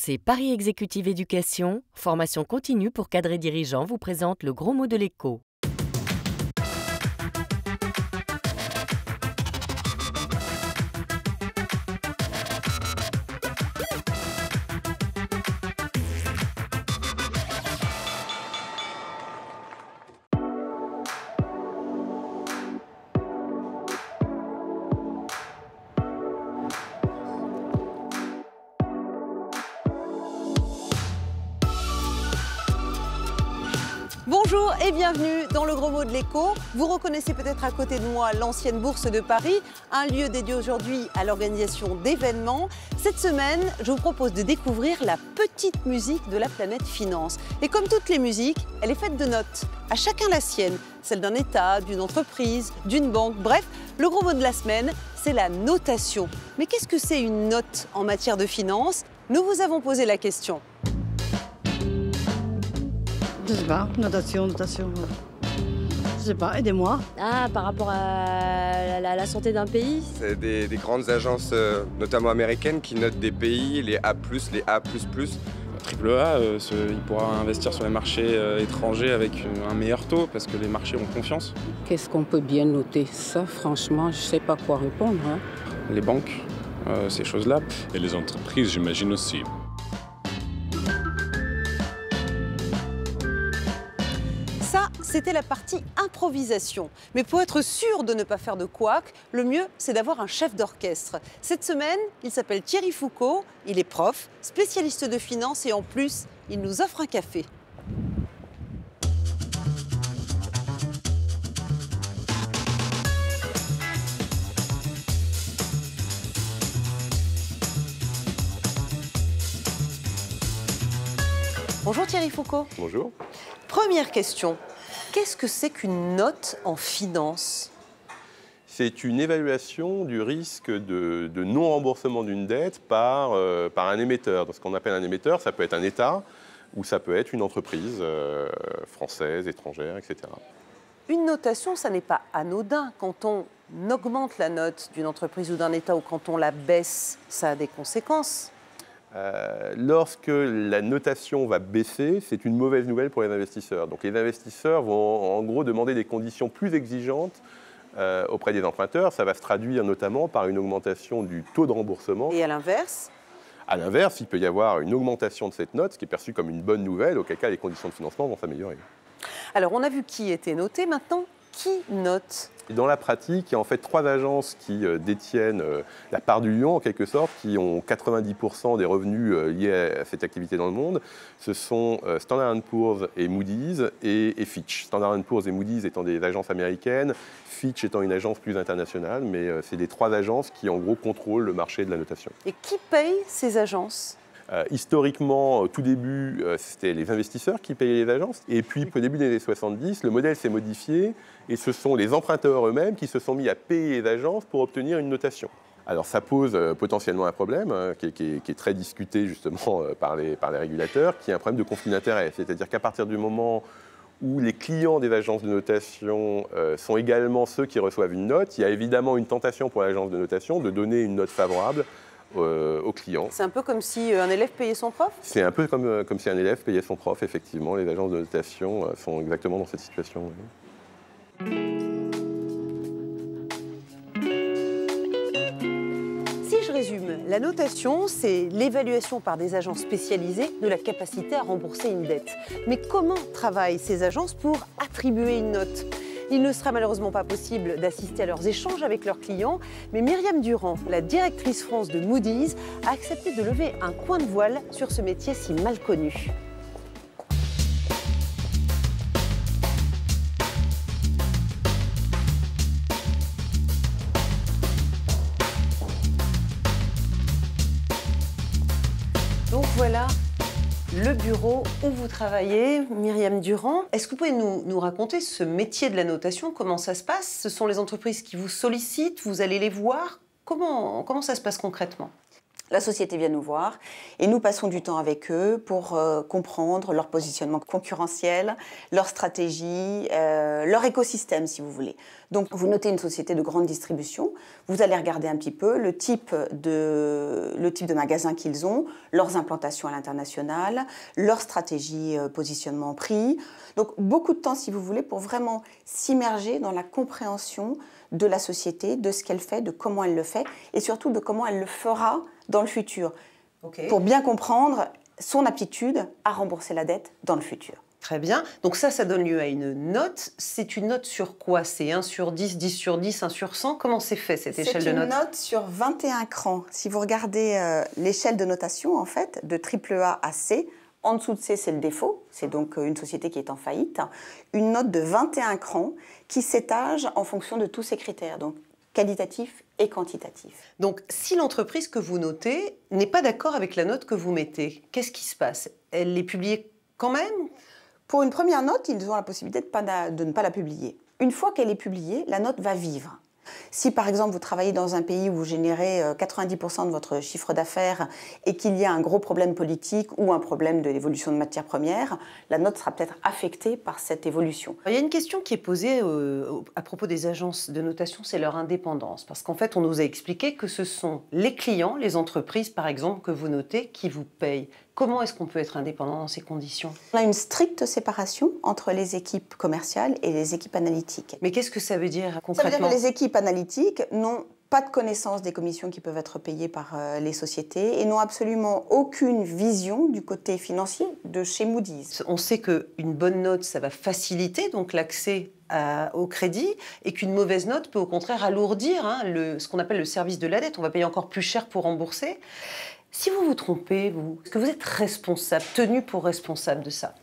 C'est Paris Exécutive Éducation, formation continue pour cadres et dirigeants, vous présente le gros mot de l'écho. Bonjour et bienvenue dans le gros mot de l'écho. Vous reconnaissez peut-être à côté de moi l'ancienne bourse de Paris, un lieu dédié aujourd'hui à l'organisation d'événements. Cette semaine, je vous propose de découvrir la petite musique de la planète finance. Et comme toutes les musiques, elle est faite de notes. À chacun la sienne, celle d'un État, d'une entreprise, d'une banque. Bref, le gros mot de la semaine, c'est la notation. Mais qu'est-ce que c'est une note en matière de finance? Nous vous avons posé la question. Je sais pas, notation. Je sais pas, aidez-moi. Ah, par rapport à la santé d'un pays? C'est des grandes agences, notamment américaines, qui notent des pays, les A+, les A++. Triple A, il pourra investir sur les marchés étrangers avec un meilleur taux parce que les marchés ont confiance. Qu'est-ce qu'on peut bien noter? Ça, franchement, je sais pas quoi répondre. Les banques, ces choses-là. Et les entreprises, j'imagine aussi. Ça, c'était la partie improvisation. Mais pour être sûr de ne pas faire de couac, le mieux, c'est d'avoir un chef d'orchestre. Cette semaine, il s'appelle Thierry Foucault, il est prof, spécialiste de finance et en plus, il nous offre un café. Bonjour Thierry Foucault. Bonjour. Première question, qu'est-ce que c'est qu'une note en finance? C'est une évaluation du risque de non-remboursement d'une dette par un émetteur. Donc, ce qu'on appelle un émetteur, ça peut être un État ou ça peut être une entreprise française, étrangère, etc. Une notation, ça n'est pas anodin. Quand on augmente la note d'une entreprise ou d'un État ou quand on la baisse, ça a des conséquences. Lorsque la notation va baisser, c'est une mauvaise nouvelle pour les investisseurs. Donc les investisseurs vont en gros demander des conditions plus exigeantes auprès des emprunteurs. Ça va se traduire notamment par une augmentation du taux de remboursement. Et à l'inverse? À l'inverse, il peut y avoir une augmentation de cette note, ce qui est perçu comme une bonne nouvelle, auquel cas les conditions de financement vont s'améliorer. Alors on a vu qui était noté, maintenant qui note? Dans la pratique, il y a en fait 3 agences qui détiennent la part du lion, en quelque sorte, qui ont 90% des revenus liés à cette activité dans le monde. Ce sont Standard & Poor's et Moody's et Fitch. Standard & Poor's et Moody's étant des agences américaines, Fitch étant une agence plus internationale, mais c'est les 3 agences qui, en gros, contrôlent le marché de la notation. Et qui paye ces agences? Historiquement, au tout début, c'était les investisseurs qui payaient les agences. Et puis, au début des années 70, le modèle s'est modifié et ce sont les emprunteurs eux-mêmes qui se sont mis à payer les agences pour obtenir une notation. Alors, ça pose potentiellement un problème qui est très discuté justement par les régulateurs, qui est un problème de conflit d'intérêts. C'est-à-dire qu'à partir du moment où les clients des agences de notation sont également ceux qui reçoivent une note, il y a évidemment une tentation pour l'agence de notation de donner une note favorable aux clients. C'est un peu comme si un élève payait son prof? C'est un peu comme si un élève payait son prof, effectivement. Les agences de notation sont exactement dans cette situation. Oui. Si je résume, la notation, c'est l'évaluation par des agences spécialisées de la capacité à rembourser une dette. Mais comment travaillent ces agences pour attribuer une note? Il ne sera malheureusement pas possible d'assister à leurs échanges avec leurs clients, mais Myriam Durand, la directrice France de Moody's, a accepté de lever un coin de voile sur ce métier si mal connu. Donc voilà le bureau où vous travaillez, Myriam Durand. Est-ce que vous pouvez nous raconter ce métier de la notation? Comment ça se passe? Ce sont les entreprises qui vous sollicitent, vous allez les voir? Comment ça se passe concrètement? La société vient nous voir et nous passons du temps avec eux pour comprendre leur positionnement concurrentiel, leur stratégie, leur écosystème si vous voulez. Donc vous notez une société de grande distribution, vous allez regarder un petit peu le type de magasin qu'ils ont, leurs implantations à l'international, leur stratégie positionnement prix. Donc beaucoup de temps si vous voulez pour vraiment s'immerger dans la compréhension de la société, de ce qu'elle fait, de comment elle le fait et surtout de comment elle le fera dans le futur, pour bien comprendre son aptitude à rembourser la dette dans le futur. Très bien. Donc ça donne lieu à une note. C'est une note sur quoi? C'est 1 sur 10, 10 sur 10, 1 sur 100? Comment c'est fait cette échelle de notes? C'est une note sur 21 crans. Si vous regardez l'échelle de notation, en fait, de AAA à C, en dessous de C, c'est le défaut. C'est donc une société qui est en faillite. Une note de 21 crans qui s'étage en fonction de tous ces critères, donc qualitatif et quantitatif. Donc, si l'entreprise que vous notez n'est pas d'accord avec la note que vous mettez, qu'est-ce qui se passe? Elle est publiée quand même? Pour une première note, ils ont la possibilité de ne pas la publier. Une fois qu'elle est publiée, la note va vivre. Si par exemple vous travaillez dans un pays où vous générez 90% de votre chiffre d'affaires et qu'il y a un gros problème politique ou un problème de l'évolution de matières premières, la note sera peut-être affectée par cette évolution. Il y a une question qui est posée à propos des agences de notation, c'est leur indépendance. Parce qu'en fait, on nous a expliqué que ce sont les clients, les entreprises par exemple, que vous notez, qui vous payent. Comment est-ce qu'on peut être indépendant dans ces conditions? On a une stricte séparation entre les équipes commerciales et les équipes analytiques. Mais qu'est-ce que ça veut dire concrètement? Ça veut dire que les équipes analytiques n'ont pas de connaissance des commissions qui peuvent être payées par les sociétés et n'ont absolument aucune vision du côté financier de chez Moody's. On sait qu'une bonne note, ça va faciliter donc l'accès au crédit et qu'une mauvaise note peut au contraire alourdir ce qu'on appelle le service de la dette. On va payer encore plus cher pour rembourser. Si vous vous trompez, est-ce que vous êtes responsable, tenu pour responsable de ça?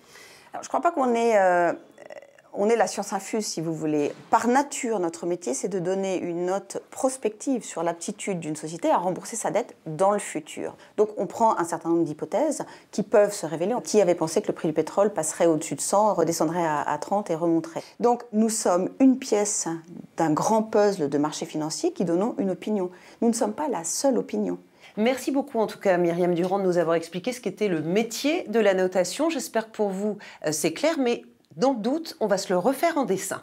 Alors, je ne crois pas qu'on ait la science infuse, si vous voulez. Par nature, notre métier, c'est de donner une note prospective sur l'aptitude d'une société à rembourser sa dette dans le futur. Donc, on prend un certain nombre d'hypothèses qui peuvent se révéler. Qui avait pensé que le prix du pétrole passerait au-dessus de 100, redescendrait à 30 et remonterait? Donc, nous sommes une pièce d'un grand puzzle de marché financier qui donnons une opinion. Nous ne sommes pas la seule opinion. Merci beaucoup en tout cas Myriam Durand de nous avoir expliqué ce qu'était le métier de la notation. J'espère que pour vous c'est clair, mais dans le doute, on va se le refaire en dessin.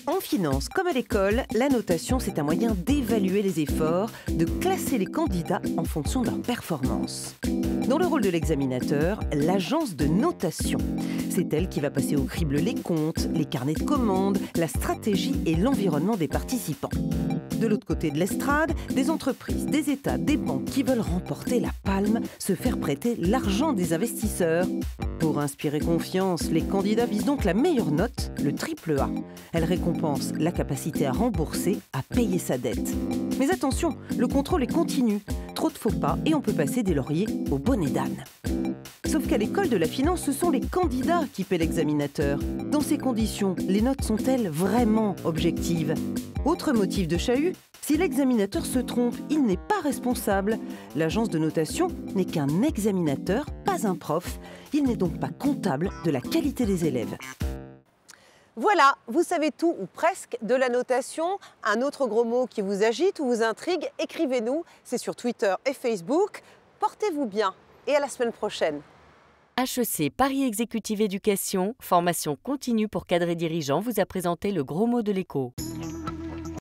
En finance, comme à l'école, la notation, c'est un moyen d'évaluer les efforts, de classer les candidats en fonction de leur performance. Dans le rôle de l'examinateur, l'agence de notation. C'est elle qui va passer au crible les comptes, les carnets de commandes, la stratégie et l'environnement des participants. De l'autre côté de l'estrade, des entreprises, des États, des banques qui veulent remporter la palme, se faire prêter l'argent des investisseurs. Pour inspirer confiance, les candidats visent donc la meilleure note, le AAA. Elle récompense la capacité à rembourser, à payer sa dette. Mais attention, le contrôle est continu. Trop de faux pas et on peut passer des lauriers au bonnet d'âne. Sauf qu'à l'école de la finance, ce sont les candidats qui paient l'examinateur. Dans ces conditions, les notes sont-elles vraiment objectives? Autre motif de chahut, si l'examinateur se trompe, il n'est pas responsable. L'agence de notation n'est qu'un examinateur, pas un prof. Il n'est donc pas comptable de la qualité des élèves. Voilà, vous savez tout ou presque de la notation. Un autre gros mot qui vous agite ou vous intrigue, écrivez-nous. C'est sur Twitter et Facebook. Portez-vous bien et à la semaine prochaine. HEC Paris Exécutive Éducation, formation continue pour cadres et dirigeants, vous a présenté le gros mot de l'écho.